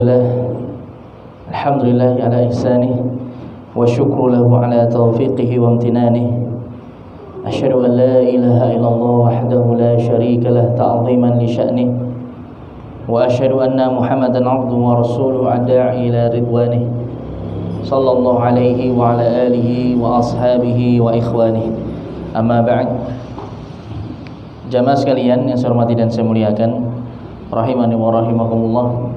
Alhamdulillah ala ihsanih wa syukru lahu ala taufiqihi wa amtinanihi. Asyhadu an la ilaha illallah wahdahu la syarika lah ta'ziman li sya'nih, wa asyhadu anna Muhammadan abduhu wa rasuluhu adda'i ila ridwanih, sallallahu alaihi wa ala alihi wa ashabihi wa ikhwanih. Amma ba'd. Jamaah sekalian yang saya hormati dan saya muliakan, rahimani wa rahimakumullah.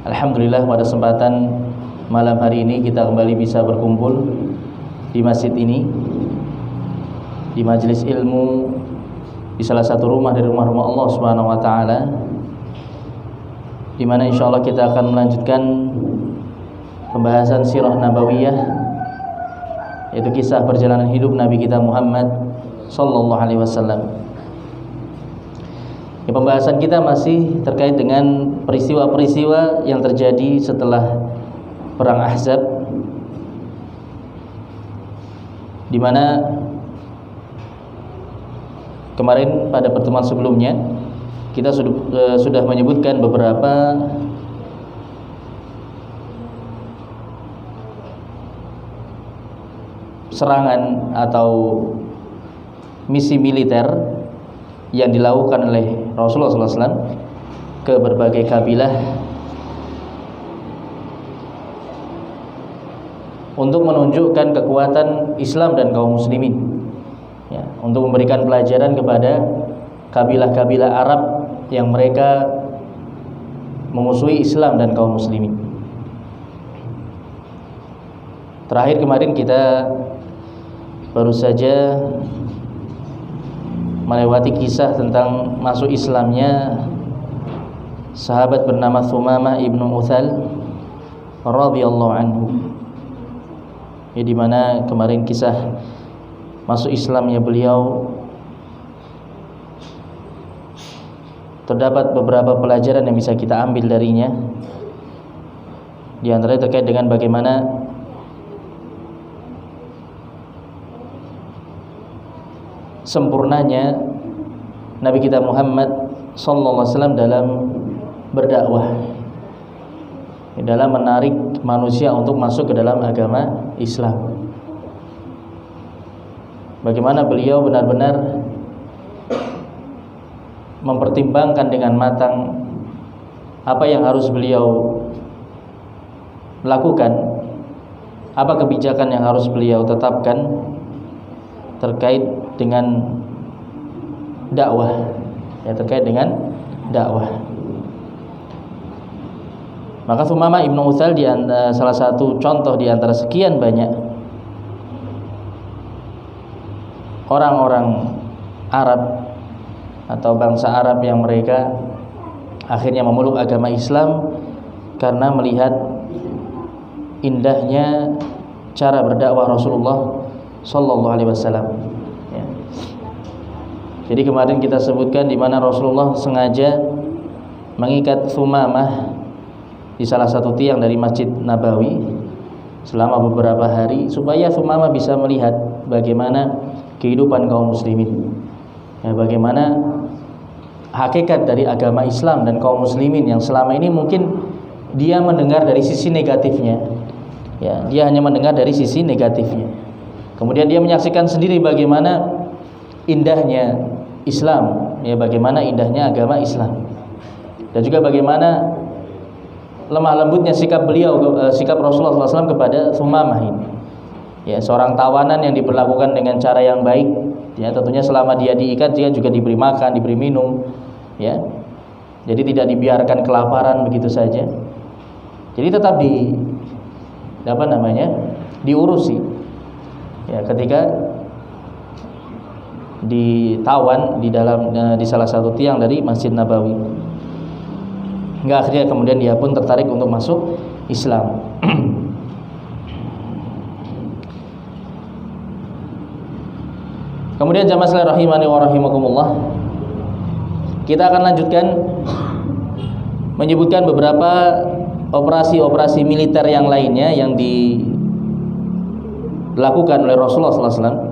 Alhamdulillah pada kesempatan malam hari ini kita kembali bisa berkumpul di masjid ini, di majelis ilmu, di salah satu rumah dari rumah-rumah Allah Subhanahu wa taala, di mana insyaallah kita akan melanjutkan pembahasan sirah nabawiyah, yaitu kisah perjalanan hidup Nabi kita Muhammad sallallahu alaihi wasallam. Pembahasan kita masih terkait dengan peristiwa-peristiwa yang terjadi setelah perang Ahzab, di mana kemarin pada pertemuan sebelumnya kita sudah menyebutkan beberapa serangan atau misi militer yang dilakukan oleh Rasulullah SAW ke berbagai kabilah untuk menunjukkan kekuatan Islam dan kaum muslimin, ya, untuk memberikan pelajaran kepada kabilah-kabilah Arab yang mereka memusuhi Islam dan kaum muslimin. Terakhir kemarin kita baru saja melewati kisah tentang masuk Islamnya sahabat bernama Thumamah ibnu Uthal radhiyallahu anhu, ya, di mana kemarin kisah masuk Islamnya beliau terdapat beberapa pelajaran yang bisa kita ambil darinya. Di antaranya terkait dengan bagaimana sempurnanya Nabi kita Muhammad sallallahu alaihi wasallam dalam berdakwah, dalam menarik manusia untuk masuk ke dalam agama Islam. Bagaimana beliau benar-benar mempertimbangkan dengan matang apa yang harus beliau lakukan, apa kebijakan yang harus beliau tetapkan terkait dengan dakwah, ya, terkait dengan dakwah. Maka Thumamah ibnu Uthal salah satu contoh di antara sekian banyak orang-orang Arab atau bangsa Arab yang mereka akhirnya memeluk agama Islam karena melihat indahnya cara berdakwah Rasulullah sallallahu alaihi wasallam, ya. Jadi kemarin kita sebutkan di mana Rasulullah sengaja mengikat Thumamah di salah satu tiang dari Masjid Nabawi selama beberapa hari supaya Thumamah bisa melihat bagaimana kehidupan kaum muslimin, ya, bagaimana hakikat dari agama Islam dan kaum muslimin yang selama ini mungkin dia mendengar dari sisi negatifnya, ya, dia hanya mendengar dari sisi negatifnya. Kemudian dia menyaksikan sendiri bagaimana indahnya Islam, ya, bagaimana indahnya agama Islam, dan juga bagaimana lemah lembutnya sikap Rasulullah SAW kepada Thumamah ini, ya, seorang tawanan yang diperlakukan dengan cara yang baik, ya, tentunya selama dia diikat dia juga diberi makan, diberi minum, ya, jadi tidak dibiarkan kelaparan begitu saja, jadi tetap diurusi. Ya, ketika ditawan di salah satu tiang dari Masjid Nabawi, hingga akhirnya kemudian dia pun tertarik untuk masuk Islam. Kemudian jamaah sekalian rahimani wa rahimakumullah, kita akan lanjutkan menyebutkan beberapa operasi-operasi militer yang lainnya yang dilakukan oleh Rasulullah SAW.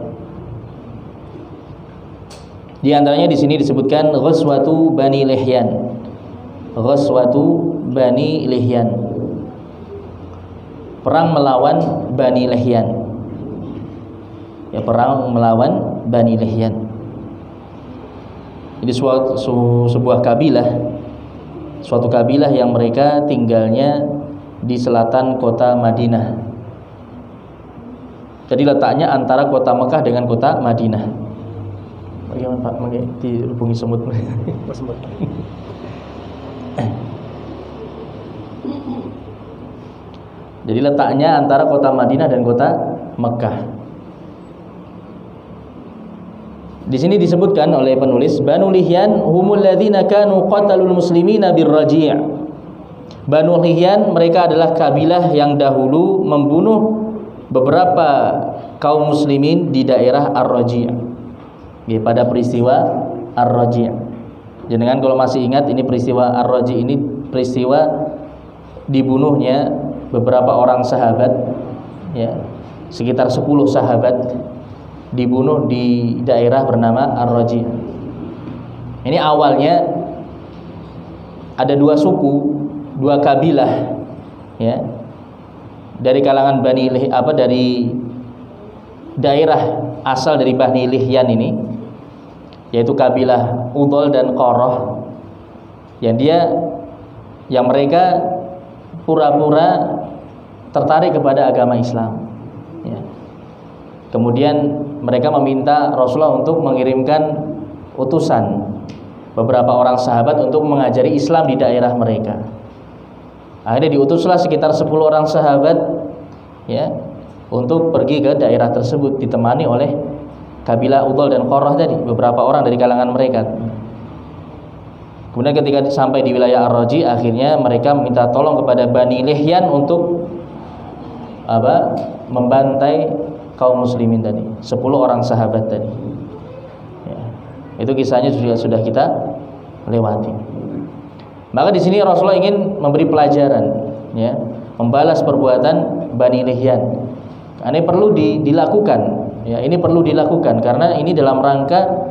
Di antaranya di sini disebutkan Ghazwatu Bani Lihyan. Ghazwatu Bani Lihyan. Perang melawan Bani Lihyan. Ya, perang melawan Bani Lihyan. Ini sebuah kabilah, suatu kabilah yang mereka tinggalnya di selatan kota Madinah. Jadi letaknya antara kota Mekah dengan kota Madinah. Bagaimana Pak? Dihubungi semut. Jadi letaknya antara kota Madinah dan kota Mekah. Di sini disebutkan oleh penulis, Banu Lihyan humul ladzina kanu qatalul muslimina birraji'. Banu Lihyan mereka adalah kabilah yang dahulu membunuh beberapa kaum muslimin di daerah Ar-Raji'. Ya, pada peristiwa Ar-Raji'. Jangan kalau masih ingat, ini peristiwa Ar-Raji' ini peristiwa dibunuhnya beberapa orang sahabat, ya, sekitar 10 sahabat dibunuh di daerah bernama Ar-Raji'. Ini awalnya ada dua suku, dua kabilah, ya, dari kalangan dari daerah asal dari Bani Lihyan ini, yaitu kabilah Udol dan Qoroh, yang mereka pura-pura tertarik kepada agama Islam, ya. Kemudian mereka meminta Rasulullah untuk mengirimkan utusan beberapa orang sahabat untuk mengajari Islam di daerah mereka. Akhirnya diutuslah sekitar 10 orang sahabat, ya, untuk pergi ke daerah tersebut, ditemani oleh kabilah Udol dan Qoroh tadi, beberapa orang dari kalangan mereka. Kemudian ketika sampai di wilayah Ar-Raji', akhirnya mereka meminta tolong kepada Bani Lihyan untuk membantai kaum muslimin tadi, 10 orang sahabat tadi, ya. Itu kisahnya sudah kita lewati. Maka di sini Rasulullah ingin memberi pelajaran, ya, membalas perbuatan Bani Lihyan. Ini perlu dilakukan, ya, ini perlu dilakukan karena ini dalam rangka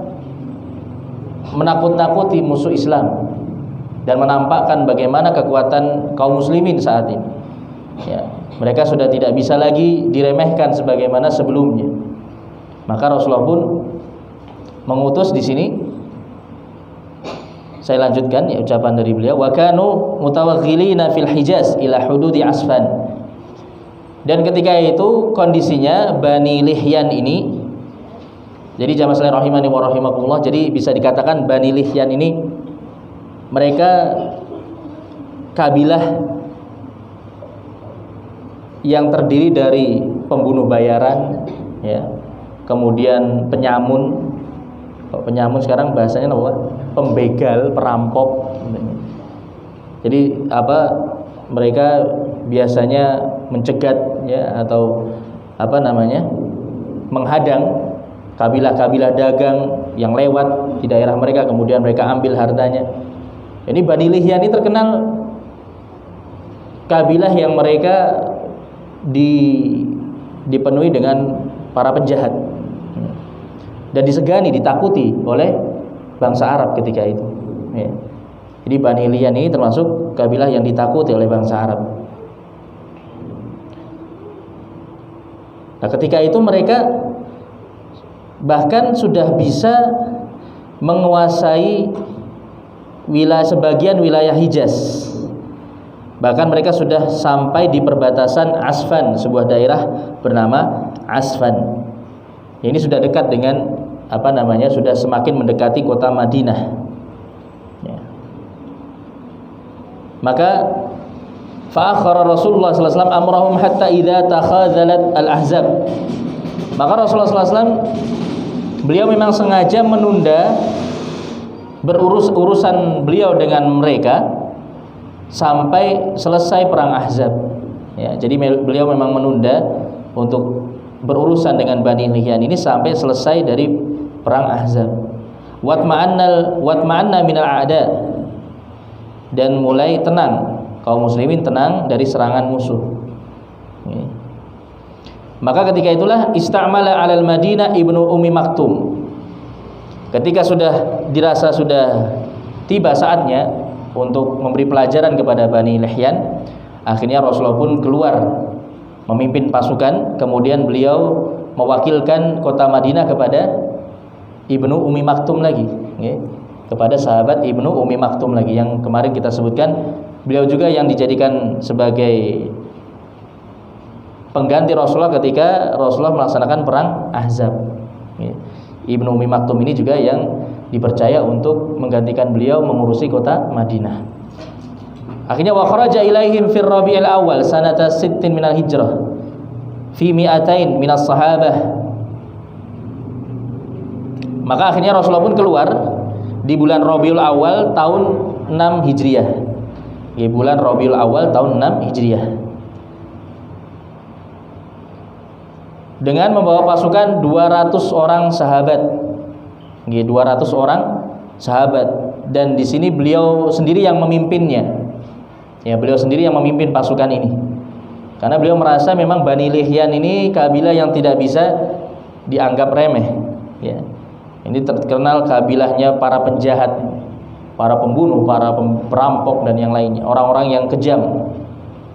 menakut-nakuti musuh Islam dan menampakkan bagaimana kekuatan kaum muslimin saat ini, ya. Mereka sudah tidak bisa lagi diremehkan sebagaimana sebelumnya. Maka Rasulullah pun mengutus di sini. Saya lanjutkan, ya, ucapan dari beliau, wa kanu mutawaghilina fil Hijaz ila hududi Asfan. Dan ketika itu kondisinya Bani Lihyan ini, jadi jamaah sekalian rahimani wa rahimakumullah, jadi bisa dikatakan Bani Lihyan ini mereka kabilah yang terdiri dari pembunuh bayaran, ya, kemudian penyamun. Penyamun sekarang bahasanya apa? Pembegal, perampok. Jadi mereka biasanya mencegat, ya, atau menghadang kabilah-kabilah dagang yang lewat di daerah mereka, kemudian mereka ambil hartanya. Ini Bani Lihyan ini terkenal kabilah yang mereka dipenuhi dengan para penjahat dan disegani, ditakuti oleh bangsa Arab ketika itu, ya. Jadi Bani Lihyan ini termasuk kabilah yang ditakuti oleh bangsa Arab. Nah, ketika itu mereka bahkan sudah bisa menguasai sebagian wilayah Hijaz. Bahkan mereka sudah sampai di perbatasan Asfan, sebuah daerah bernama Asfan. Ini sudah dekat dengan sudah semakin mendekati kota Madinah, ya. Maka fa'akhara Rasulullah sallallahu alaihi wasallam amrahum hatta idza takhazalat al-ahzab. Maka Rasulullah sallallahu alaihi wasallam beliau memang sengaja menunda urusan beliau dengan mereka sampai selesai perang Ahzab, ya. Jadi beliau memang menunda untuk berurusan dengan Bani Lihyan ini sampai selesai dari perang Ahzab. Watma'anna minal a'da, dan mulai tenang, kaum muslimin tenang dari serangan musuh, ya. Maka ketika itulah istamala 'alal Madinah Ibnu Ummi Maktum. Ketika sudah dirasa sudah tiba saatnya untuk memberi pelajaran kepada Bani Lihyan. Akhirnya Rasulullah pun keluar memimpin pasukan, kemudian beliau mewakilkan kota Madinah kepada Ibnu Ummi Maktum lagi, ya, kepada sahabat Ibnu Ummi Maktum lagi yang kemarin kita sebutkan. Beliau juga yang dijadikan sebagai pengganti Rasulullah ketika Rasulullah melaksanakan perang Ahzab, ya. Ibnu Ummi Maktum ini juga yang dipercaya untuk menggantikan beliau mengurusi kota Madinah. Akhirnya wa kharaja ilaihim fir Rabiul Awal sanata 6 minal hijrah fi mi'atain minas sahabah. Maka akhirnya Rasulullah pun keluar di bulan Rabiul Awal tahun 6 Hijriah. Di bulan Rabiul Awal tahun 6 Hijriah. Dengan membawa pasukan 200 orang sahabat. 200 orang sahabat, dan di sini beliau sendiri yang memimpinnya. Ya, beliau sendiri yang memimpin pasukan ini. Karena beliau merasa memang Bani Lihyan ini kabilah yang tidak bisa dianggap remeh, ya. Ini terkenal kabilahnya para penjahat, para pembunuh, para perampok dan yang lainnya, orang-orang yang kejam.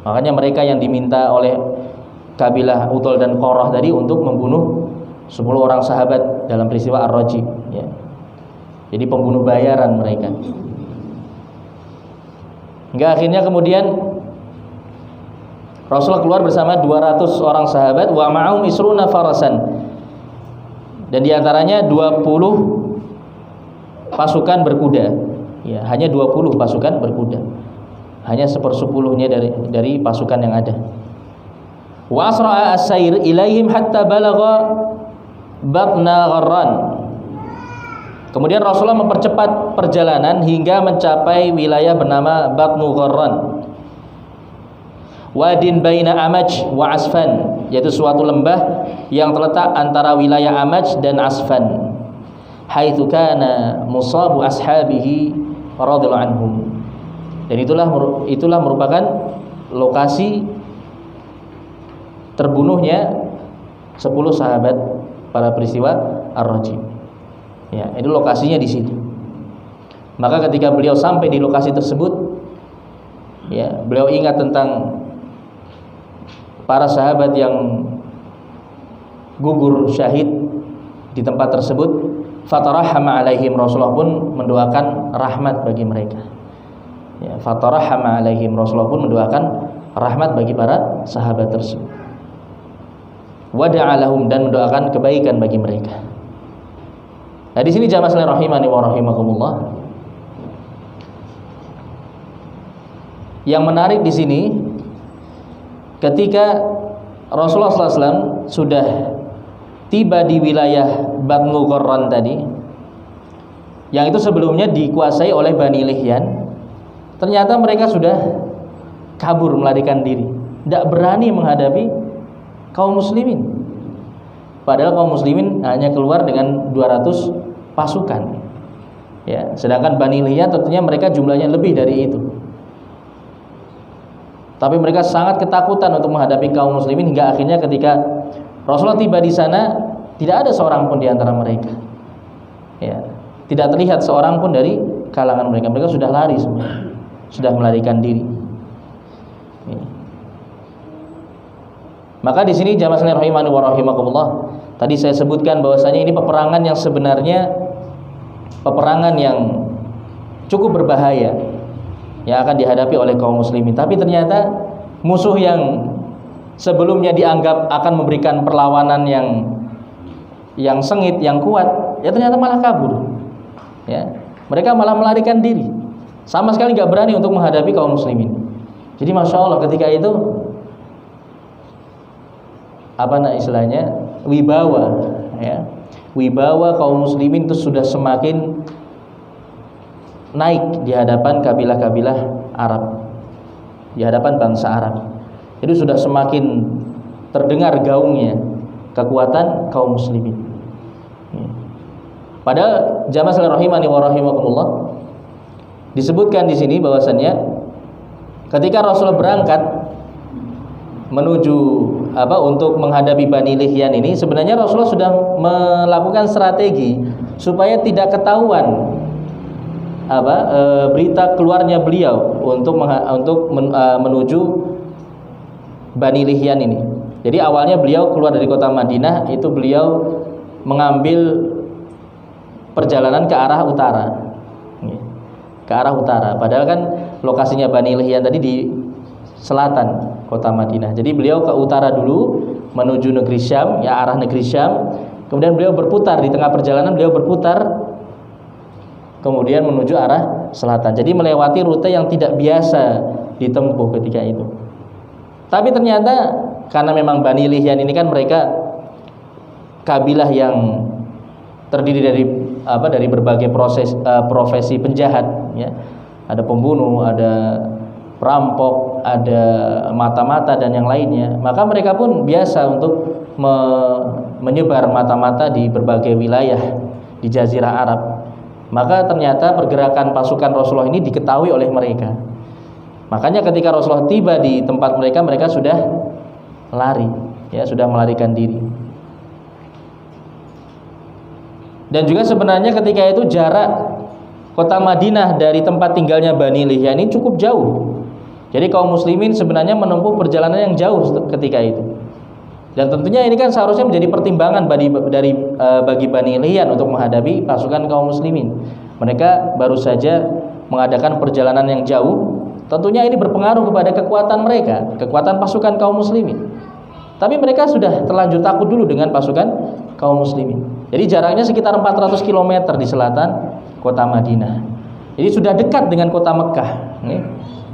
Makanya mereka yang diminta oleh kabilah Utol dan Qorah tadi untuk membunuh 10 orang sahabat dalam peristiwa Ar-Raji, ya. Jadi pembunuh bayaran mereka. Hingga akhirnya kemudian Rasulullah keluar bersama 200 orang sahabat, wa ma'ahum isruna farasan. Dan diantaranya 20 pasukan berkuda. Ya, hanya 20 pasukan berkuda. Hanya 1/10-nya dari pasukan yang ada. Wa asra'a as-sayr ilaihim hatta balagha batna Gharran. Kemudian Rasulullah mempercepat perjalanan hingga mencapai wilayah bernama Batnu Gharran. Wadin baina Amaj wa Asfan, yaitu suatu lembah yang terletak antara wilayah Amaj dan Asfan. Haitsu kana musabu ashabihi radhiyallahu anhum. Dan itulah merupakan lokasi terbunuhnya 10 sahabat pada peristiwa Ar-Raji. Ya, itu lokasinya di situ. Maka ketika beliau sampai di lokasi tersebut, ya, beliau ingat tentang para sahabat yang gugur syahid di tempat tersebut. Fatarahama alaihim, Rasulullah pun mendoakan rahmat bagi mereka. Ya, fatarahama alaihim, Rasulullah pun mendoakan rahmat bagi para sahabat tersebut. Wada'a lahum, dan mendoakan kebaikan bagi mereka. Nah, di sini jamaah sekalian rahimani wa rahimakumullah. Yang menarik di sini, ketika Rasulullah SAW sudah tiba di wilayah Batnu Gharran tadi, yang itu sebelumnya dikuasai oleh Bani Lihyan, ternyata mereka sudah kabur, melarikan diri, tidak berani menghadapi kaum muslimin. Padahal kaum muslimin hanya keluar dengan 200 pasukan, ya, sedangkan Bani Lihyan tentunya mereka jumlahnya lebih dari itu. Tapi mereka sangat ketakutan untuk menghadapi kaum muslimin, hingga akhirnya ketika Rasulullah tiba di sana, tidak ada seorang pun di antara mereka, ya, tidak terlihat seorang pun dari kalangan mereka. Mereka sudah lari semua, sudah melarikan diri. Ya. Maka di sini jamaah sekalian rahimani wa rahimakumullah, tadi saya sebutkan bahwasanya ini peperangan yang sebenarnya peperangan yang cukup berbahaya yang akan dihadapi oleh kaum muslimin. Tapi ternyata musuh yang sebelumnya dianggap akan memberikan perlawanan yang sengit, yang kuat, ya ternyata malah kabur. Ya, mereka malah melarikan diri, sama sekali nggak berani untuk menghadapi kaum muslimin. Jadi masya Allah, ketika itu istilahnya wibawa, ya, wibawa kaum muslimin itu sudah semakin naik di hadapan kabilah-kabilah Arab, di hadapan bangsa Arab. Itu sudah semakin terdengar gaungnya kekuatan kaum muslimin. Padahal jamaah sekalian rahimani wa rahimakumullah, disebutkan di sini bahwasannya ketika Rasulullah berangkat menuju untuk menghadapi Bani Lihyan ini, sebenarnya Rasulullah sudah melakukan strategi supaya tidak ketahuan berita keluarnya beliau untuk menuju Bani Lihyan ini. Jadi awalnya beliau keluar dari kota Madinah, itu beliau mengambil perjalanan ke arah utara. Ke arah utara. Padahal kan lokasinya Bani Lihyan tadi di selatan kota Madinah. Jadi beliau ke utara dulu menuju negeri Syam, ya arah negeri Syam. Kemudian beliau berputar di tengah perjalanan, beliau berputar kemudian menuju arah selatan. Jadi melewati rute yang tidak biasa ditempuh ketika itu. Tapi ternyata karena memang Bani Lihyan ini kan mereka kabilah yang terdiri dari berbagai profesi penjahat, ya. Ada pembunuh, ada perampok, ada mata-mata dan yang lainnya. Maka mereka pun biasa untuk menyebar mata-mata di berbagai wilayah di Jazirah Arab. Maka ternyata pergerakan pasukan Rasulullah ini diketahui oleh mereka. Makanya ketika Rasulullah tiba di tempat mereka, mereka sudah lari, ya, sudah melarikan diri. Dan juga sebenarnya ketika itu jarak kota Madinah dari tempat tinggalnya Bani Lihyan ini cukup jauh. Jadi kaum muslimin sebenarnya menempuh perjalanan yang jauh ketika itu. Dan tentunya ini kan seharusnya menjadi pertimbangan bagi Bani Lihyan untuk menghadapi pasukan kaum muslimin. Mereka baru saja mengadakan perjalanan yang jauh. Tentunya ini berpengaruh kepada kekuatan mereka, kekuatan pasukan kaum muslimin. Tapi mereka sudah terlanjur takut dulu dengan pasukan kaum muslimin. Jadi jaraknya sekitar 400 km di selatan kota Madinah. Jadi sudah dekat dengan kota Mekah,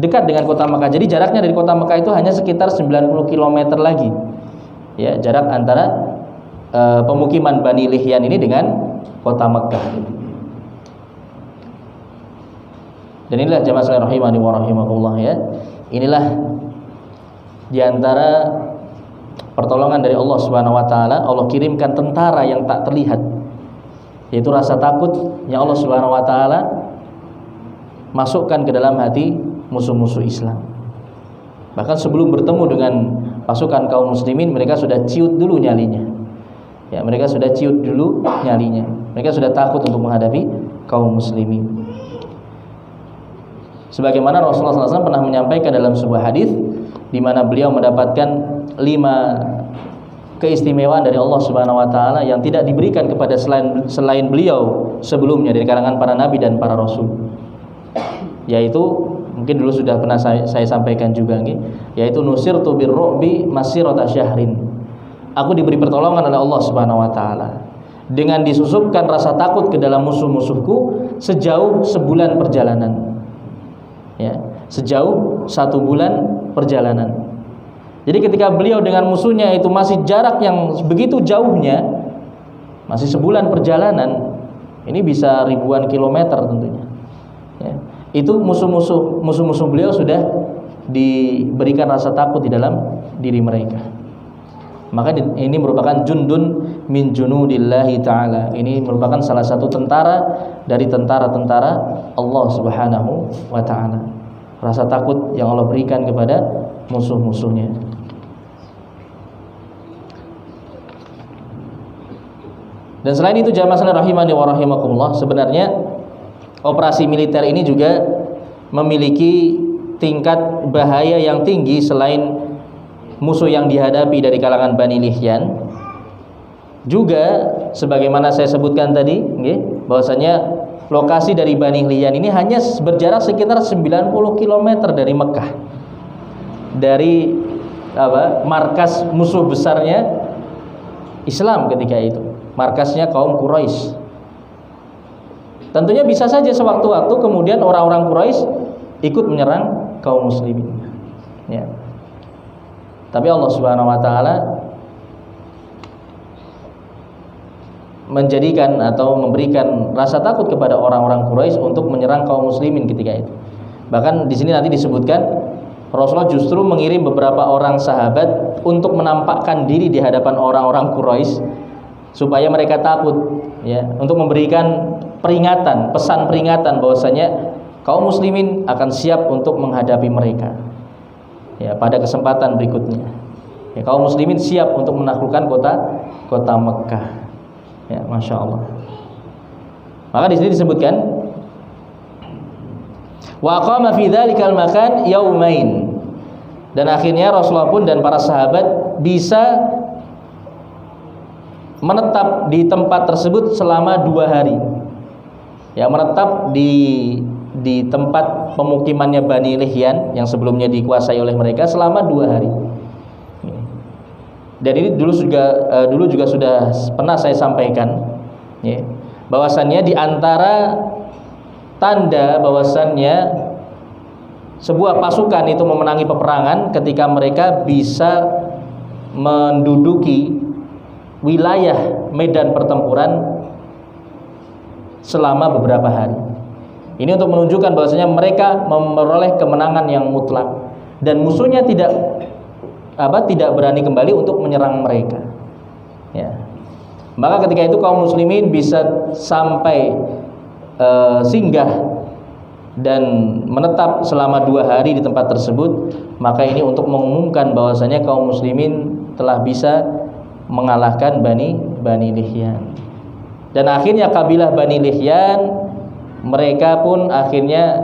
dekat dengan kota Mekah. Jadi jaraknya dari kota Mekah itu hanya sekitar 90 km lagi. Ya, jarak antara pemukiman Bani Lihyan ini dengan kota Mekah. Dan inilah jamaah sekalian rahimani wa rahimakumullah, ya. Inilah diantara pertolongan dari Allah Subhanahu wa taala. Allah kirimkan tentara yang tak terlihat, yaitu rasa takut yang Allah Subhanahu wa taala masukkan ke dalam hati musuh-musuh Islam. Bahkan sebelum bertemu dengan pasukan kaum muslimin, mereka sudah ciut dulu nyalinya. Ya, mereka sudah ciut dulu nyalinya. Mereka sudah takut untuk menghadapi kaum muslimin. Sebagaimana Rasulullah SAW pernah menyampaikan dalam sebuah hadis, di mana beliau mendapatkan 5 keistimewaan dari Allah Subhanahu wa taala yang tidak diberikan kepada selain beliau sebelumnya dari kalangan para nabi dan para rasul. Yaitu mungkin dulu sudah pernah saya sampaikan juga, yaitu nusirtu birru'bi masirata syahrin. Aku diberi pertolongan oleh Allah Subhanahu wa taala dengan disusupkan rasa takut ke dalam musuh-musuhku sejauh sebulan perjalanan. Ya, sejauh 1 bulan perjalanan. Jadi ketika beliau dengan musuhnya itu masih jarak yang begitu jauhnya, masih sebulan perjalanan, ini bisa ribuan kilometer tentunya. Ya, itu musuh-musuh beliau sudah diberikan rasa takut di dalam diri mereka. Maka ini merupakan jundun min junudillahi ta'ala. Ini merupakan salah satu tentara dari tentara-tentara Allah Subhanahu wa ta'ala. Rasa takut yang Allah berikan kepada musuh-musuhnya. Dan selain itu jamaah sekalian rahimani wa rahimakumullah, sebenarnya operasi militer ini juga memiliki tingkat bahaya yang tinggi. Selain musuh yang dihadapi dari kalangan Bani Lihyan, juga sebagaimana saya sebutkan tadi, bahwasanya lokasi dari Bani Lihyan ini hanya berjarak sekitar 90 km dari Mekah, dari markas musuh besarnya Islam ketika itu, markasnya kaum Quraisy. Tentunya bisa saja sewaktu-waktu kemudian orang-orang Quraisy ikut menyerang kaum muslimin, ya. Tapi Allah Subhanahu wa taala menjadikan atau memberikan rasa takut kepada orang-orang Quraisy untuk menyerang kaum muslimin ketika itu. Bahkan di sini nanti disebutkan Rasulullah justru mengirim beberapa orang sahabat untuk menampakkan diri di hadapan orang-orang Quraisy supaya mereka takut, ya, untuk memberikan peringatan, pesan peringatan bahwasanya kaum muslimin akan siap untuk menghadapi mereka. Ya, pada kesempatan berikutnya, ya, kaum muslimin siap untuk menaklukkan kota Mekah. Ya, masya Allah. Maka di sini disebutkan Wa qama fi dzalikal makan yaumain. Dan akhirnya Rasulullah pun dan para sahabat bisa menetap di tempat tersebut selama 2 hari. Ya, menetap di tempat pemukimannya Bani Lihyan yang sebelumnya dikuasai oleh mereka selama 2 hari. Dan ini dulu juga sudah pernah saya sampaikan, ya, bahwasannya di antara tanda bahwasannya sebuah pasukan itu memenangi peperangan ketika mereka bisa menduduki wilayah medan pertempuran selama beberapa hari. Ini untuk menunjukkan bahwasanya mereka memperoleh kemenangan yang mutlak dan musuhnya tidak berani kembali untuk menyerang mereka. Ya. Maka ketika itu kaum muslimin bisa sampai singgah dan menetap selama 2 hari di tempat tersebut. Maka ini untuk mengumumkan bahwasanya kaum muslimin telah bisa mengalahkan Bani Lihyan. Dan akhirnya kabilah Bani Lihyan, mereka pun akhirnya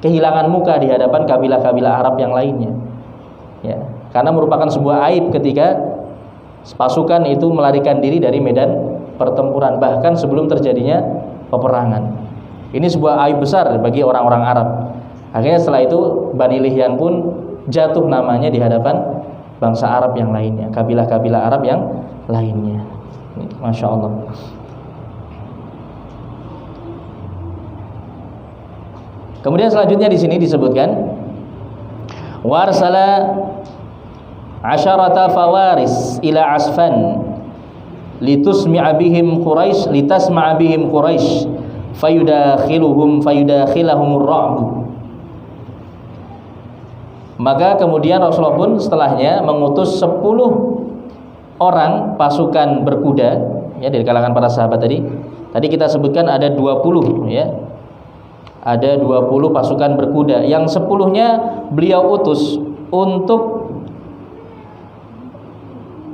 kehilangan muka di hadapan kabilah-kabilah Arab yang lainnya. Ya, karena merupakan sebuah aib ketika pasukan itu melarikan diri dari medan pertempuran bahkan sebelum terjadinya peperangan. Ini sebuah aib besar bagi orang-orang Arab. Akhirnya setelah itu Bani Lihyan pun jatuh namanya di hadapan bangsa Arab yang lainnya, kabilah-kabilah Arab yang lainnya. Masya Allah. Kemudian selanjutnya di sini disebutkan warsala asyarata fawaris ila asfan litasma'a bihim Quraisy fayudakhilahumur ra'b. Maka kemudian Rasulullah pun setelahnya mengutus 10 orang pasukan berkuda, ya, dari kalangan para sahabat tadi. Tadi kita sebutkan ada 20, ya. Ada 20 pasukan berkuda, yang 10-nya beliau utus untuk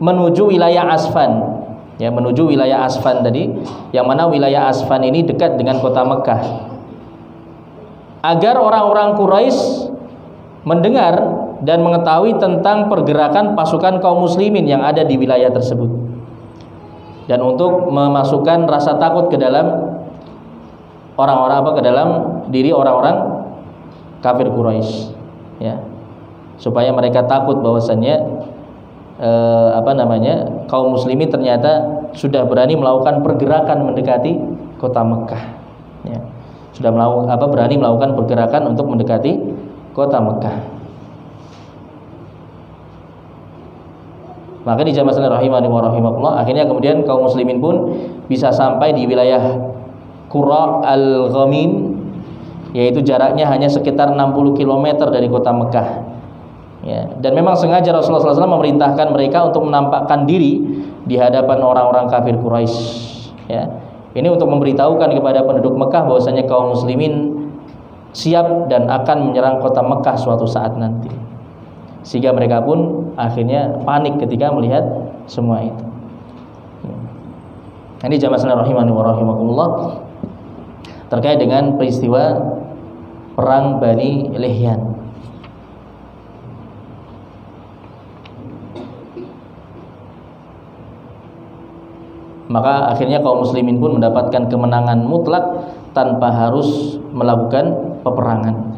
menuju wilayah Asfan. Ya, menuju wilayah Asfan tadi, yang mana wilayah Asfan ini dekat dengan kota Mekah. Agar orang-orang Quraisy mendengar dan mengetahui tentang pergerakan pasukan kaum muslimin yang ada di wilayah tersebut, dan untuk memasukkan rasa takut ke dalam ke dalam diri orang-orang kafir Quraisy, ya, supaya mereka takut bahwasannya kaum muslimin ternyata sudah berani melakukan pergerakan mendekati kota Mekah, ya. Sudah berani melakukan pergerakan untuk mendekati kota Mekah. Maka di jamaah rahimani wa rahimakumullah, akhirnya kemudian kaum muslimin pun bisa sampai di wilayah Qura al-Ghamim, yaitu jaraknya hanya sekitar 60 km dari kota Mekah. Ya, dan memang sengaja Rasulullah SAW memerintahkan mereka untuk menampakkan diri di hadapan orang-orang kafir Quraisy. Ya, ini untuk memberitahukan kepada penduduk Mekah bahwasanya kaum muslimin siap dan akan menyerang kota Mekah suatu saat nanti, sehingga mereka pun akhirnya panik ketika melihat semua itu. Ini jamaah rahimani wa rahimakumullah terkait dengan peristiwa perang Bani Lihyan. Maka akhirnya kaum muslimin pun mendapatkan kemenangan mutlak tanpa harus melakukan peperangan.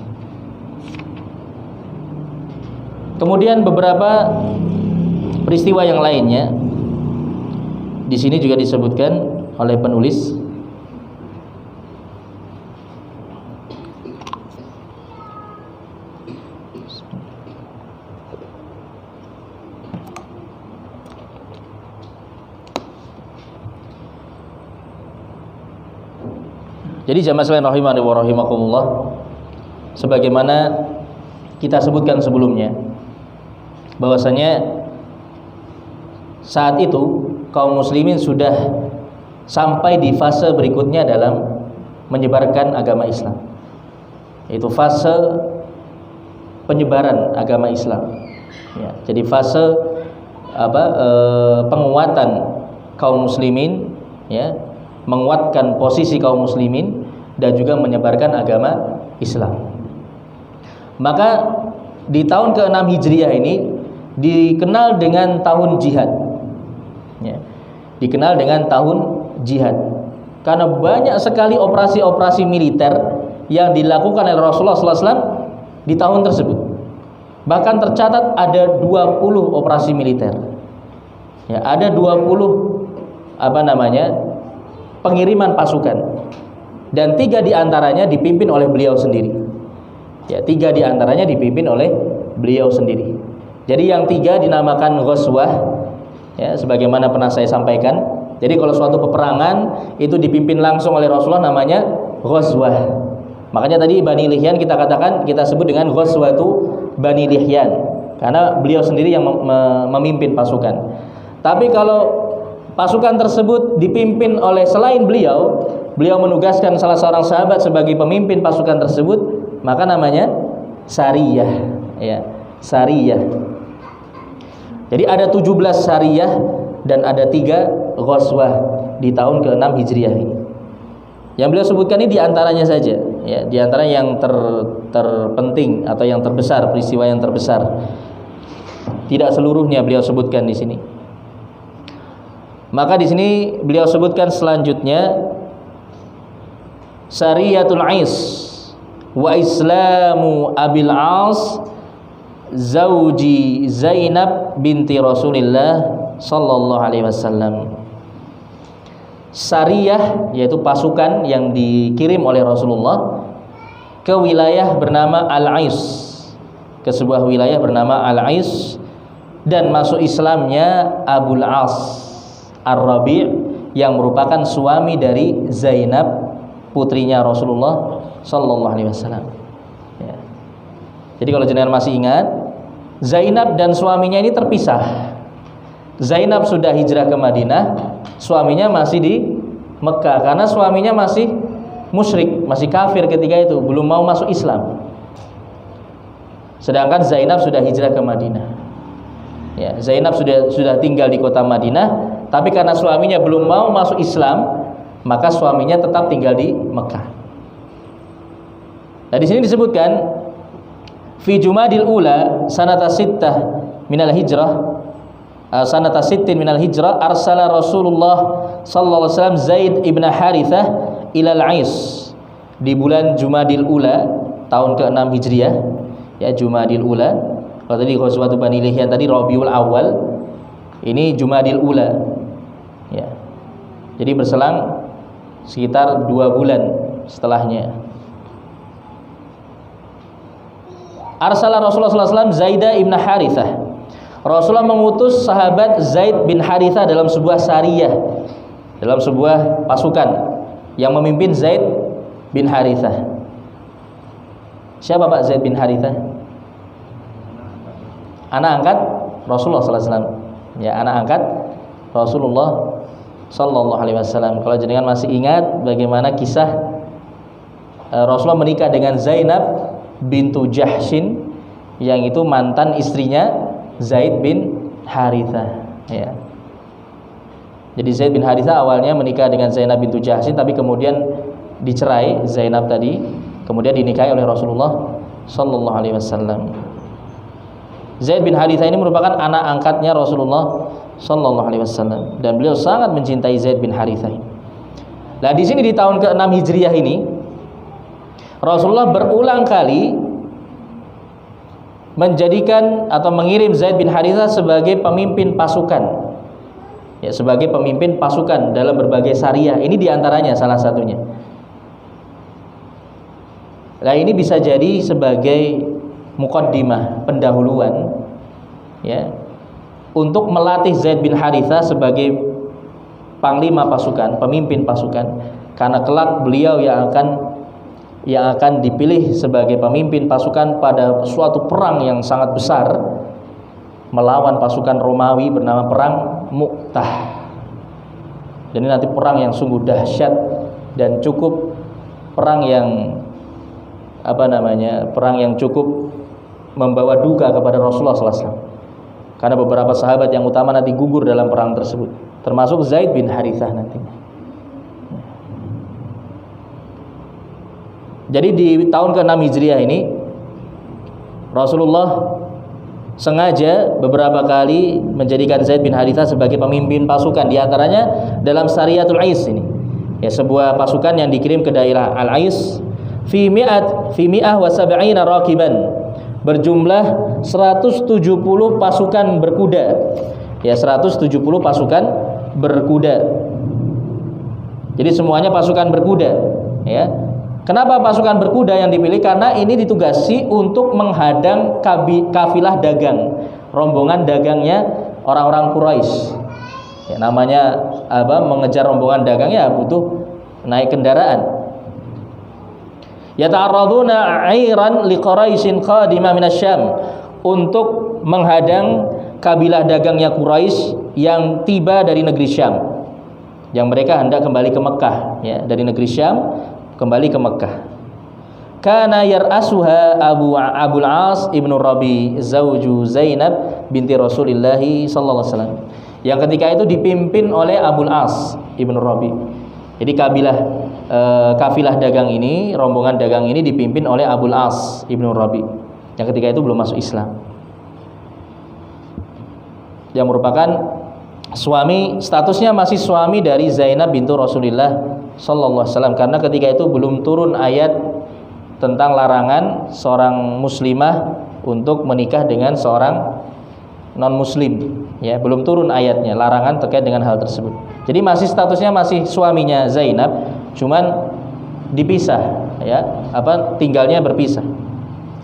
Kemudian beberapa peristiwa yang lainnya di sini juga disebutkan oleh penulis. Jadi jamaah sekalian rahimani wa rahimakumullah, sebagaimana kita sebutkan sebelumnya, bahwasanya saat itu kaum muslimin sudah sampai di fase berikutnya dalam menyebarkan agama Islam, yaitu fase penyebaran agama Islam. Ya, jadi fase penguatan kaum muslimin, ya, menguatkan posisi kaum muslimin dan juga menyebarkan agama Islam. Maka di tahun ke-6 Hijriah ini dikenal dengan tahun jihad, ya, dikenal dengan tahun jihad karena banyak sekali operasi-operasi militer yang dilakukan oleh Rasulullah SAW di tahun tersebut. Bahkan tercatat ada 20 operasi militer, ya, ada 20 pengiriman pasukan, dan 3 diantaranya dipimpin oleh beliau sendiri. Ya, 3 diantaranya dipimpin oleh beliau sendiri. Jadi yang 3 dinamakan ghazwah, ya, sebagaimana pernah saya sampaikan. Jadi kalau suatu peperangan itu dipimpin langsung oleh Rasulullah namanya ghazwah. Makanya tadi Bani Lihyan kita sebut dengan ghazwatu Bani Lihyan karena beliau sendiri yang memimpin pasukan. Tapi kalau pasukan tersebut dipimpin oleh selain beliau menugaskan salah seorang sahabat sebagai pemimpin pasukan tersebut, maka namanya sariyah, ya, sariyah. Jadi ada 17 sariyah dan ada 3 ghazwah di tahun ke-6 Hijriah ini. Yang beliau sebutkan ini diantaranya saja, ya, diantara yang terpenting atau yang terbesar, peristiwa yang terbesar. Tidak seluruhnya beliau sebutkan di sini. Maka di sini beliau sebutkan selanjutnya Sariyatul Ais wa Islamu Abil As Zauji Zainab binti Rasulillah sallallahu alaihi wasallam. Sariyah yaitu pasukan yang dikirim oleh Rasulullah ke wilayah bernama Al-Ais, ke sebuah wilayah bernama Al-Ais, dan masuk Islamnya Abul As Ar-Rabi' yang merupakan suami dari Zainab, putrinya Rasulullah sallallahu alaihi wasallam. Ya. Jadi kalau jenengan masih ingat, Zainab dan suaminya ini terpisah. Zainab sudah hijrah ke Madinah, suaminya masih di Mekah karena suaminya masih musyrik, masih kafir ketika itu, belum mau masuk Islam. Sedangkan Zainab sudah hijrah ke Madinah. Ya, Zainab sudah tinggal di kota Madinah, tapi karena suaminya belum mau masuk Islam, maka suaminya tetap tinggal di Mekah. Nah, di sini disebutkan fi Jumadil Ula sanata sittah minal hijrah, sanata sittin minal hijrah, arsala Rasulullah sallallahu alaihi wasallam Zaid ibn Harithah ilal Ais. Di bulan Jumadil Ula tahun ke-6 Hijriah, ya, Jumadil Ula. Kalau tadi ghazwatu Bani Lihyan tadi Rabiul Awal, ini Jumadil Ula. Ya. Jadi berselang sekitar 2 bulan setelahnya. Arsala Rasulullah SAW Zaidah ibn Harithah. Rasulullah mengutus sahabat Zaid bin Harithah dalam sebuah sariyah, dalam sebuah pasukan yang memimpin Zaid bin Harithah. Siapa Pak Zaid bin Harithah? Anak angkat Rasulullah SAW. Ya, anak angkat Rasulullah sallallahu alaihi wasallam. Kalau jenengan masih ingat bagaimana kisah Rasulullah menikah dengan Zainab bintu Jahshin, yang itu mantan istrinya Zaid bin Harithah, ya. Jadi Zaid bin Harithah awalnya menikah dengan Zainab bintu Jahshin, tapi kemudian dicerai Zainab tadi, kemudian dinikahi oleh Rasulullah sallallahu alaihi wasallam. Zaid bin Harithah ini merupakan anak angkatnya Rasulullah sallallahu alaihi wasallam, dan beliau sangat mencintai Zaid bin Harithah. Nah, di sini di tahun ke-6 Hijriah ini Rasulullah berulang kali menjadikan atau mengirim Zaid bin Harithah sebagai pemimpin pasukan, ya, sebagai pemimpin pasukan dalam berbagai sariyah. Ini diantaranya salah satunya. Nah, ini bisa jadi sebagai muqaddimah, pendahuluan, ya, untuk melatih Zaid bin Harithah sebagai panglima pasukan, pemimpin pasukan, karena kelak beliau yang akan dipilih sebagai pemimpin pasukan pada suatu perang yang sangat besar melawan pasukan Romawi bernama perang Mu'tah. Dan ini nanti perang yang sungguh dahsyat dan cukup perang yang perang yang cukup membawa duka kepada Rasulullah SAW, karena beberapa sahabat yang utama nanti gugur dalam perang tersebut, termasuk Zaid bin Harithah nantinya. Jadi di tahun ke-6 Hijriah ini Rasulullah sengaja beberapa kali menjadikan Zaid bin Harithah sebagai pemimpin pasukan, di antaranya dalam Sariyatul Ais ini. Ya, sebuah pasukan yang dikirim ke daerah Al-Ais fi mi'ah wa sab'ina raqiban, berjumlah 170 pasukan berkuda. Ya, 170 pasukan berkuda. Jadi semuanya pasukan berkuda, ya. Kenapa pasukan berkuda yang dipilih? Karena ini ditugasi untuk menghadang kafilah dagang, rombongan dagangnya orang-orang Quraisy. Ya, namanya mengejar rombongan dagangnya butuh naik kendaraan. Yata'arraduna 'airan liquraisyin qadima minasyam, untuk menghadang kabilah dagangnya Quraisy yang tiba dari negeri Syam, yang mereka hendak kembali ke Mekah, ya, dari negeri Syam kembali ke Mekah. Kana yar'asuha Abul As ibnu Rabi zauju Zainab binti Rasulillah sallallahu alaihi wasallam, yang ketika itu dipimpin oleh Abul As ibnu Rabi. Jadi kafilah dagang ini, rombongan dagang ini dipimpin oleh Abul As ibnu Rabi, yang ketika itu belum masuk Islam, yang merupakan statusnya masih suami dari Zainab bintu Rasulillah sallallahu alaihi wasallam, karena ketika itu belum turun ayat tentang larangan seorang muslimah untuk menikah dengan seorang non muslim, ya, belum turun ayatnya larangan terkait dengan hal tersebut. Jadi masih statusnya masih suaminya Zainab, cuman dipisah, ya, tinggalnya berpisah,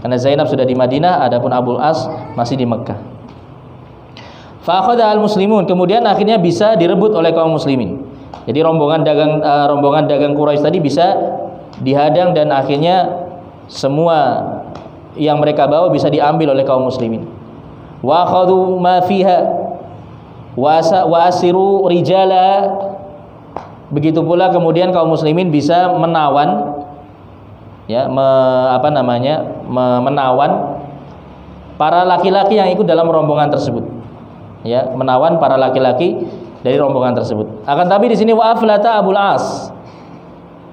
karena Zainab sudah di Madinah, adapun Abul As masih di Mekkah. Fa akhadha al-muslimun, kemudian akhirnya bisa direbut oleh kaum muslimin. Jadi rombongan dagang Quraisy tadi bisa dihadang, dan akhirnya semua yang mereka bawa bisa diambil oleh kaum muslimin. Wa akhadhu ma fiha wa asiru rijala. Begitu pula kemudian kaum muslimin bisa menawan, ya, menawan para laki-laki yang ikut dalam rombongan tersebut. Ya, menawan para laki-laki dari rombongan tersebut. Akan tapi di sini wa aflata Abul As.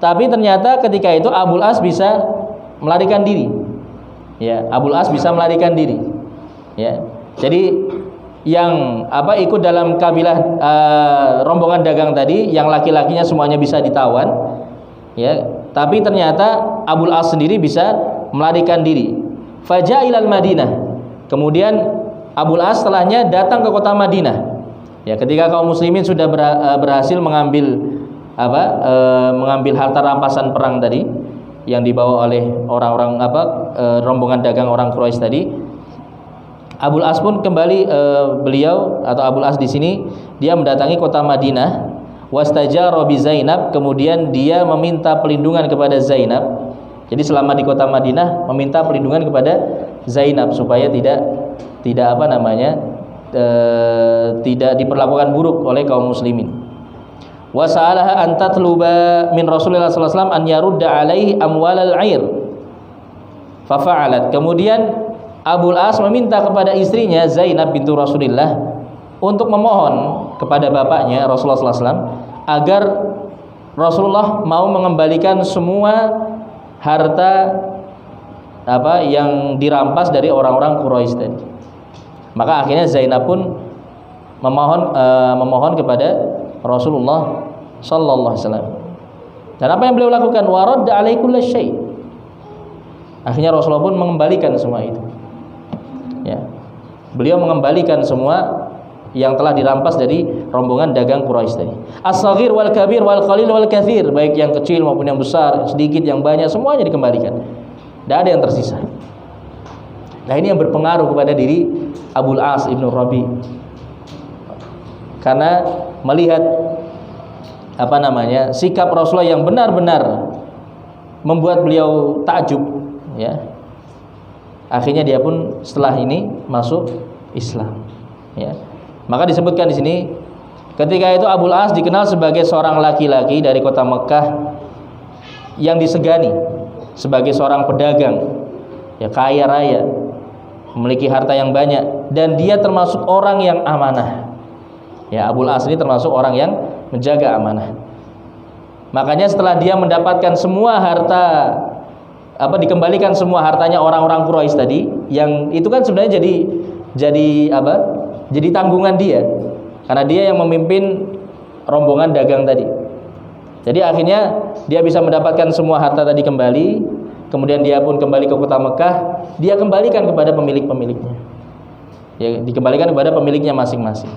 Tapi ternyata ketika itu Abul As bisa melarikan diri. Ya, Abul As bisa melarikan diri. Ya. Jadi yang ikut dalam kabilah rombongan dagang tadi, yang laki-lakinya semuanya bisa ditawan. Ya, tapi ternyata Abul As sendiri bisa melarikan diri. Faja'ilal Madinah. Kemudian Abul As setelahnya datang ke kota Madinah. Ya, ketika kaum muslimin sudah berhasil mengambil harta rampasan perang tadi yang dibawa oleh orang-orang rombongan dagang orang Quraisy tadi, Abul As pun kembali, beliau atau Abul As di sini dia mendatangi kota Madinah, wastajara bi Zainab, kemudian dia meminta perlindungan kepada Zainab. Jadi selama di kota Madinah meminta perlindungan kepada Zainab supaya tidak diperlakukan buruk oleh kaum muslimin. Wa sa'alaha an tatluba min Rasulillah sallallahu alaihi wasallam an yarudda alaihi amwalal 'air. Fa fa'alat. Kemudian Abul As meminta kepada istrinya Zainab bintu Rasulillah untuk memohon kepada bapaknya Rasulullah sallallahu alaihi wasallam agar Rasulullah mau mengembalikan semua harta yang dirampas dari orang-orang Quraisy tadi. Maka akhirnya Zainab pun memohon kepada Rasulullah sallallahu alaihi wasallam. Dan apa yang beliau lakukan? Waradda alaihi kulli syai'. Akhirnya Rasulullah pun mengembalikan semua itu. Ya. Beliau mengembalikan semua yang telah dirampas dari rombongan dagang Quraisy tadi. As-saghir wal kabir wal qalil wal katsir, baik yang kecil maupun yang besar, sedikit yang banyak, semuanya dikembalikan. Tidak ada yang tersisa. Nah, ini yang berpengaruh kepada diri Abul As ibnu Rabi, karena melihat sikap Rasulullah yang benar-benar membuat beliau takjub, ya. Akhirnya dia pun setelah ini masuk Islam, ya. Maka disebutkan di sini ketika itu Abul As dikenal sebagai seorang laki-laki dari kota Mekah yang disegani, sebagai seorang pedagang, ya, kaya raya, memiliki harta yang banyak, dan dia termasuk orang yang amanah. Ya, Abul As ini termasuk orang yang menjaga amanah. Makanya setelah dia mendapatkan semua harta dikembalikan semua hartanya orang-orang Quraisy tadi, yang itu kan sebenarnya jadi apa? Jadi tanggungan dia. Karena dia yang memimpin rombongan dagang tadi. Jadi akhirnya dia bisa mendapatkan semua harta tadi kembali, kemudian dia pun kembali ke kota Mekah, dia kembalikan kepada pemilik-pemiliknya. Ya, dikembalikan kepada pemiliknya masing-masing.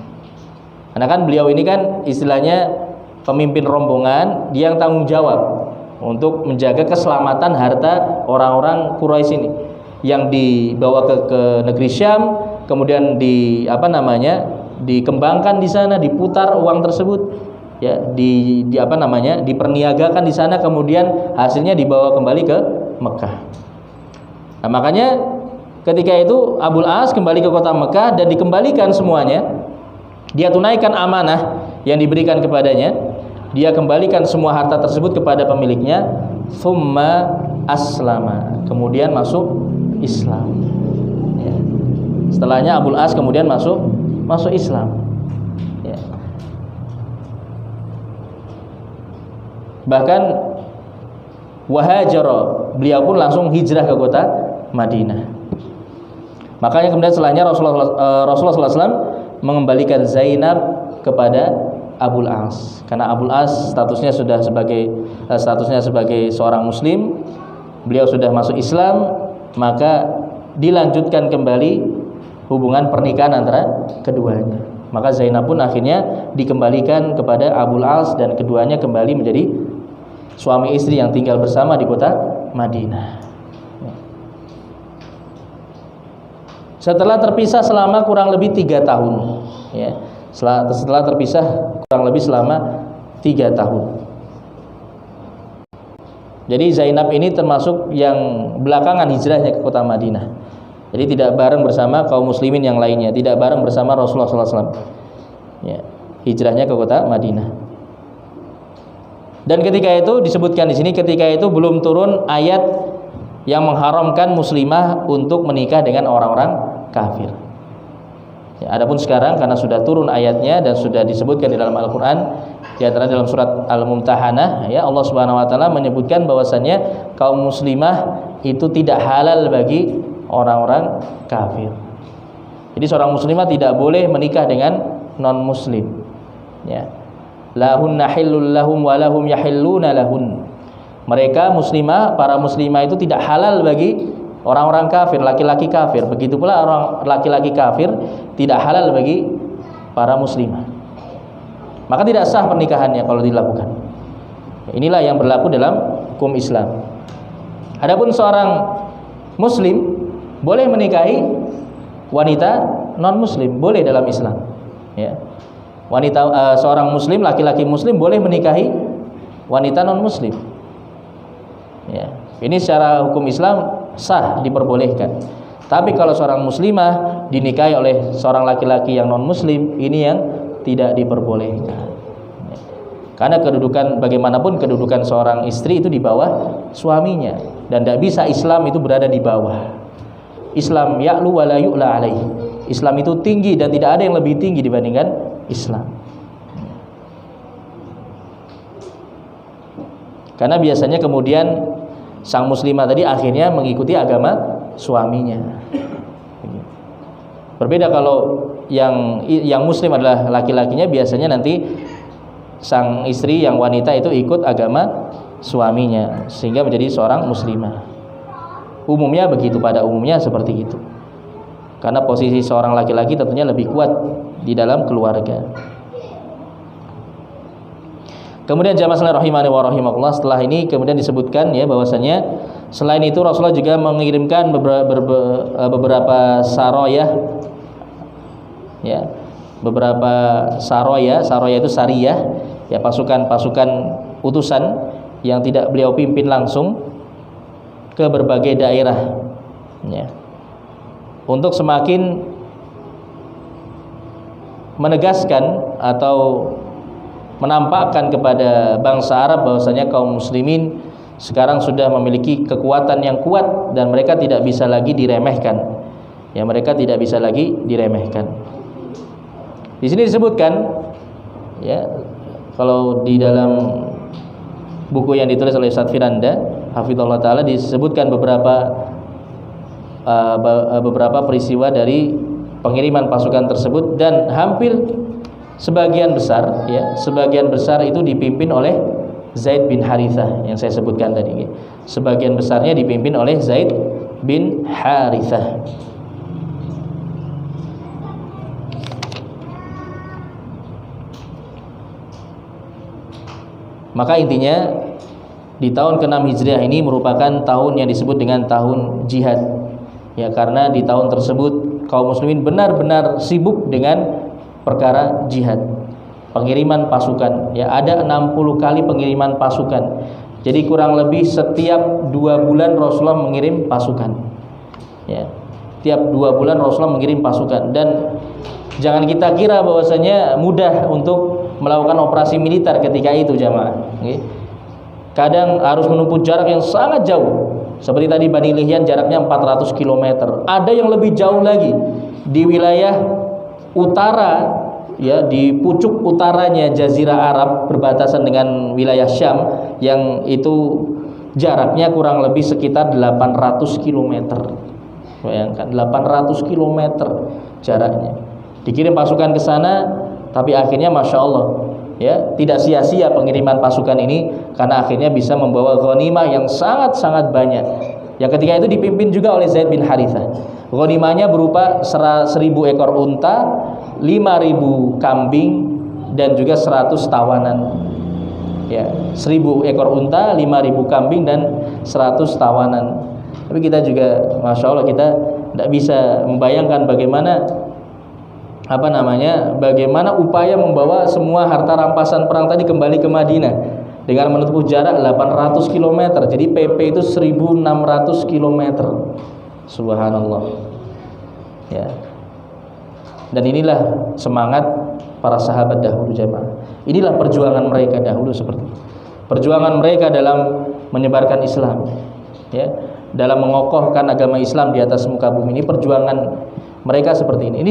Karena kan beliau ini kan istilahnya pemimpin rombongan, dia yang tanggung jawab untuk menjaga keselamatan harta orang-orang Quraisy ini yang dibawa ke negeri Syam, kemudian dikembangkan di sana, diputar uang tersebut, ya, diperniagakan di sana, kemudian hasilnya dibawa kembali ke Mekah. Nah, makanya ketika itu Abul As kembali ke kota Mekah dan dikembalikan semuanya, dia tunaikan amanah yang diberikan kepadanya, dia kembalikan semua harta tersebut kepada pemiliknya, thumma aslama, kemudian masuk Islam. Ya. Setelahnya Abul As kemudian masuk Islam. Ya. Bahkan wahajara, beliau pun langsung hijrah ke kota Madinah. Makanya kemudian setelahnya Rasulullah SAW mengembalikan Zainab kepada Abul As, karena Abul As statusnya sebagai seorang muslim, beliau sudah masuk Islam, maka dilanjutkan kembali hubungan pernikahan antara keduanya. Maka Zainab pun akhirnya dikembalikan kepada Abul As dan keduanya kembali menjadi suami istri yang tinggal bersama di kota Madinah. Setelah terpisah selama kurang lebih 3 tahun, ya. Setelah terpisah kurang lebih selama 3 tahun. Jadi Zainab ini termasuk yang belakangan hijrahnya ke kota Madinah. Jadi tidak bareng bersama kaum muslimin yang lainnya, tidak bareng bersama Rasulullah SAW. Ya, hijrahnya ke kota Madinah. Dan ketika itu disebutkan di sini, ketika itu belum turun ayat yang mengharamkan muslimah untuk menikah dengan orang-orang kafir. Ya, adapun sekarang karena sudah turun ayatnya dan sudah disebutkan di dalam Al-Qur'an, di antara dalam surat Al-Mumtahanah, ya, Allah Subhanahu wa taala menyebutkan bahwasannya kaum muslimah itu tidak halal bagi orang-orang kafir. Jadi seorang muslimah tidak boleh menikah dengan non muslim. Ya. Lahunna hillul lahum wa lahum yahilluna lahun. Mereka muslimah, para muslimah itu tidak halal bagi orang-orang kafir, laki-laki kafir. Begitu pula orang laki-laki kafir tidak halal bagi para muslimah. Maka tidak sah pernikahannya kalau dilakukan. Inilah yang berlaku dalam hukum Islam. Adapun seorang muslim boleh menikahi wanita non muslim, boleh dalam Islam. Ya. Seorang muslim, laki-laki muslim boleh menikahi wanita non muslim. Ya. Ini secara hukum Islam sah, diperbolehkan. Tapi kalau seorang muslimah dinikahi oleh seorang laki-laki yang non muslim, ini yang tidak diperbolehkan. Ya. Karena kedudukan, bagaimanapun kedudukan seorang istri itu di bawah suaminya, dan tidak bisa Islam itu berada di bawah. Islam ya'lu wa la yu'la alaihi. Islam itu tinggi dan tidak ada yang lebih tinggi dibandingkan Islam. Karena biasanya kemudian sang muslimah tadi akhirnya mengikuti agama suaminya. Berbeda kalau yang muslim adalah laki-lakinya, biasanya nanti sang istri yang wanita itu ikut agama suaminya sehingga menjadi seorang muslimah. Umumnya begitu, pada umumnya seperti itu. Karena posisi seorang laki-laki tentunya lebih kuat di dalam keluarga. Kemudian jamaah sekalian rahimani wa rahimakumullah, setelah ini kemudian disebutkan ya bahwasanya selain itu Rasulullah juga mengirimkan beberapa saroyah, ya, beberapa saroyah itu sariyah, ya, pasukan utusan yang tidak beliau pimpin langsung ke berbagai daerah, ya, untuk semakin menegaskan atau menampakkan kepada bangsa Arab bahwasanya kaum muslimin sekarang sudah memiliki kekuatan yang kuat dan mereka tidak bisa lagi diremehkan. Ya, mereka tidak bisa lagi diremehkan. Di sini disebutkan, ya, kalau di dalam buku yang ditulis oleh Ustaz Firanda, hafizallahu taala disebutkan beberapa peristiwa dari pengiriman pasukan tersebut, dan hampir sebagian besar itu dipimpin oleh Zaid bin Harithah yang saya sebutkan tadi. Sebagian besarnya dipimpin oleh Zaid bin Harithah. Maka intinya di tahun ke-6 Hijriah ini merupakan tahun yang disebut dengan tahun jihad. Ya, karena di tahun tersebut kaum muslimin benar-benar sibuk dengan perkara jihad. Pengiriman pasukan, ya, ada 60 kali pengiriman pasukan. Jadi kurang lebih setiap 2 bulan Rasulullah mengirim pasukan. Ya, tiap 2 bulan Rasulullah mengirim pasukan. Dan jangan kita kira bahwasanya mudah untuk melakukan operasi militer ketika itu, jamaah. Kadang harus menempuh jarak yang sangat jauh. Seperti tadi Bani Lihyan jaraknya 400 km. Ada yang lebih jauh lagi di wilayah utara, ya, di pucuk utaranya Jazirah Arab berbatasan dengan wilayah Syam, yang itu jaraknya kurang lebih sekitar 800 km. Bayangkan 800 km jaraknya. Dikirim pasukan ke sana, tapi akhirnya Masya Allah, ya, tidak sia-sia pengiriman pasukan ini, karena akhirnya bisa membawa ghanimah yang sangat-sangat banyak. Yang ketika itu dipimpin juga oleh Zaid bin Harithah. Ghanimahnya berupa 1000 ekor unta, 5.000 kambing, dan juga 100 tawanan. Ya, 1000 ekor unta, 5.000 kambing, dan 100 tawanan. Tapi kita juga Masya Allah, kita tidak bisa membayangkan bagaimana upaya membawa semua harta rampasan perang tadi kembali ke Madinah dengan menempuh jarak 800 km. Jadi PP itu 1600 km. Subhanallah. Ya. Dan inilah semangat para sahabat dahulu, jemaah. Inilah perjuangan mereka dahulu seperti itu. Perjuangan mereka dalam menyebarkan Islam, ya, dalam mengokohkan agama Islam di atas muka bumi ini, perjuangan mereka seperti ini. Ini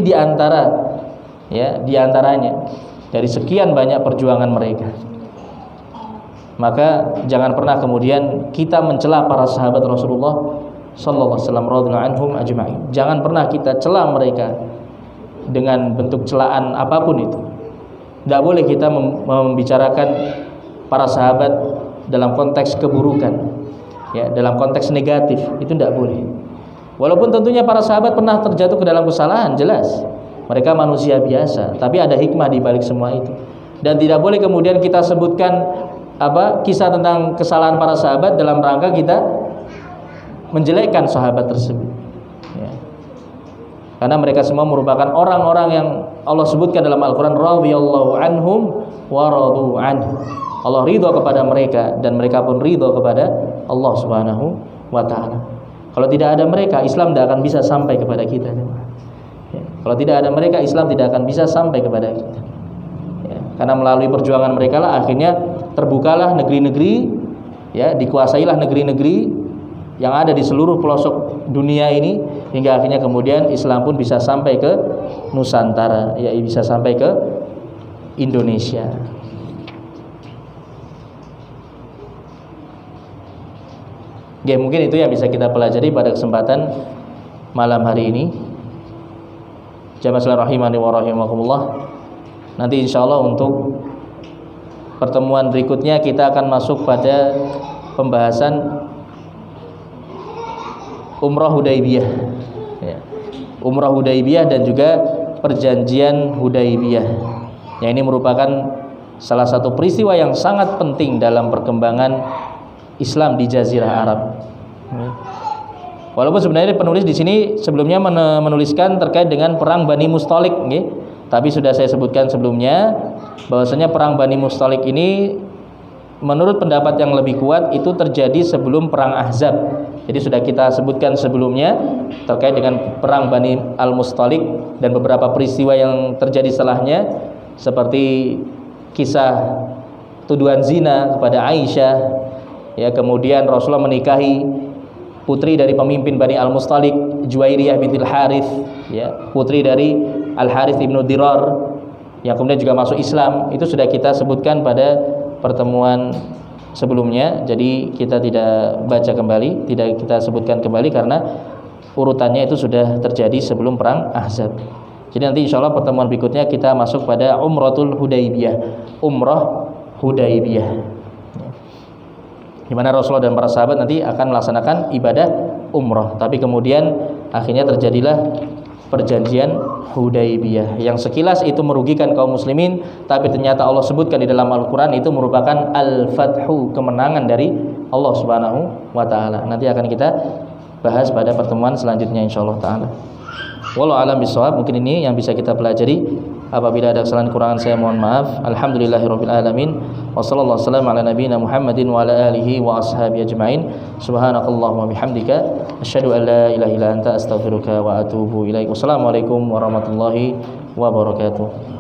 diantaranya dari sekian banyak perjuangan mereka. Maka jangan pernah kemudian kita mencela para sahabat Rasulullah sallallahu alaihi wasallam radhiyallahu anhum ajma'in. Jangan pernah kita cela mereka dengan bentuk celaan apapun itu. Tidak boleh kita membicarakan para sahabat dalam konteks keburukan, ya, dalam konteks negatif, itu tidak boleh. Walaupun tentunya para sahabat pernah terjatuh ke dalam kesalahan, jelas. Mereka manusia biasa, tapi ada hikmah di balik semua itu. Dan tidak boleh kemudian kita sebutkan kisah tentang kesalahan para sahabat dalam rangka kita menjelekkan sahabat tersebut. Ya. Karena mereka semua merupakan orang-orang yang Allah sebutkan dalam Al-Quran, radhiyallahu anhum wa radu anhu. Allah ridho kepada mereka dan mereka pun ridho kepada Allah Subhanahu wa ta'ala. Kalau tidak ada mereka, Islam tidak akan bisa sampai kepada kita. Ya. Kalau tidak ada mereka, Islam tidak akan bisa sampai kepada kita. Ya. Karena melalui perjuangan mereka lah akhirnya terbukalah negeri-negeri, ya, dikuasailah negeri-negeri yang ada di seluruh pelosok dunia ini, hingga akhirnya kemudian Islam pun bisa sampai ke Nusantara, ya, bisa sampai ke Indonesia. Ya, mungkin itu yang bisa kita pelajari pada kesempatan malam hari ini. Jamaah rahimani wa rahimakumullah. Nanti insyaallah untuk pertemuan berikutnya kita akan masuk pada pembahasan Umrah Hudaybiyah, ya. Umrah Hudaybiyah dan juga perjanjian Hudaybiyah. Yang ini merupakan salah satu peristiwa yang sangat penting dalam perkembangan Islam di Jazirah Arab. Walaupun sebenarnya penulis di sini sebelumnya menuliskan terkait dengan perang Bani Mustalik, tapi sudah saya sebutkan sebelumnya bahwasanya perang Bani Mustalik ini menurut pendapat yang lebih kuat itu terjadi sebelum perang Ahzab. Jadi sudah kita sebutkan sebelumnya terkait dengan perang Bani Al-Mustalik dan beberapa peristiwa yang terjadi setelahnya, seperti kisah tuduhan zina kepada Aisyah, ya, kemudian Rasulullah menikahi putri dari pemimpin Bani Al-Mustalik, Juwairiyah bintil Harith, ya, putri dari Al-Harith ibnu Dirar, yang kemudian juga masuk Islam. Itu sudah kita sebutkan pada pertemuan sebelumnya. Jadi kita tidak baca kembali, tidak kita sebutkan kembali karena urutannya itu sudah terjadi sebelum perang Ahzab. Jadi nanti insyaallah pertemuan berikutnya kita masuk pada Umratul Hudaybiyah, Umrah Hudaybiyah, di mana Rasulullah dan para sahabat nanti akan melaksanakan ibadah umrah. Tapi kemudian akhirnya terjadilah perjanjian Hudaybiyah yang sekilas itu merugikan kaum muslimin, tapi ternyata Allah sebutkan di dalam Al-Qur'an itu merupakan al-fathu, kemenangan dari Allah Subhanahu wa taala. Nanti akan kita bahas pada pertemuan selanjutnya insyaallah taala. Wallahu a'lam bishawab. Mungkin ini yang bisa kita pelajari. Apabila ada kesalahan kurangan saya mohon maaf. Alhamdulillahirabbil alamin. Wassallallahu wasallam ala nabiyyina Muhammadin wa ala alihi wa ashabihi ajmain. Subhanakallahumma bihamdika asyhadu an la ilaha illa anta astaghfiruka wa atubu ilaik. Wassalamualaikum warahmatullahi wabarakatuh.